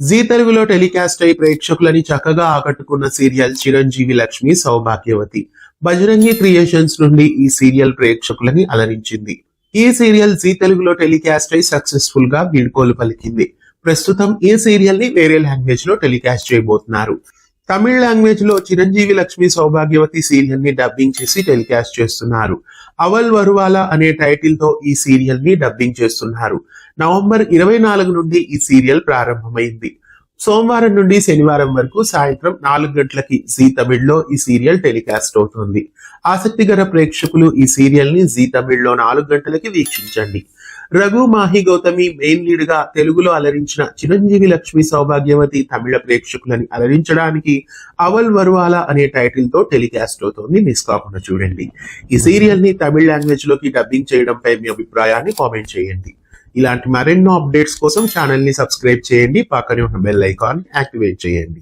G తెలుగులో telecast అయి ప్రేక్షకులని చక్కగా ఆకట్టుకున్న సీరియల్ చిరంజీవి లక్ష్మి సౌభాగ్యవతి. బజరంగి క్రియేషన్స్ నుండి ఈ సీరియల్ ప్రేక్షకులని అలరించింది. ఈ సీరియల్ జీ తెలుగులో టెలికాస్ట్ అయి సక్సెస్ఫుల్ గా వీడ్కోలు పలికింది. ప్రస్తుతం ఈ సీరియల్ ని వేరే లాంగ్వేజ్ లో టెలికాస్ట్ చేయబోతున్నారు. తమిళ లాంగ్వేజ్ లో చిరంజీవి లక్ష్మి సౌభాగ్యవతి సీరియల్ ని డబ్బింగ్ చేసి టెలికాస్ట్ చేస్తున్నారు. అవల్ వరువాలా అనే టైటిల్ తో ఈ సీరియల్ ని డబ్బింగ్ చేస్తున్నారు. నవంబర్ 24 నుండి ఈ సీరియల్ ప్రారంభమైంది. సోమవారం నుండి శనివారం వరకు సాయంత్రం 4 గంటలకి జీ తమిళ్లో ఈ సీరియల్ టెలికాస్ట్ అవుతుంది. ఆసక్తిగల ప్రేక్షకులు ఈ సీరియల్ ని జీ తమిళ్లో 4 గంటలకి వీక్షించండి. రఘు మాహి గౌతమి మెయిన్ లీడ్ గా తెలుగులో అలరించిన చిరంజీవి లక్ష్మి సౌభాగ్యవతి తమిళ ప్రేక్షకులని అలరించడానికి అవల్ వరువాలా అనే టైటిల్ తో టెలికాస్ట్ అవుతోంది. మిస్ కాకుండా చూడండి. ఈ సీరియల్ ని తమిళ లాంగ్వేజ్ లోకి డబ్బింగ్ చేయడంపై మీ అభిప్రాయాన్ని కామెంట్ చేయండి. ఇలాంటి మరెన్నో అప్డేట్స్ కోసం ఛానల్ ని సబ్స్క్రైబ్ చేయండి. పక్కనే ఉన్న బెల్ ఐకాన్ యాక్టివేట్ చేయండి.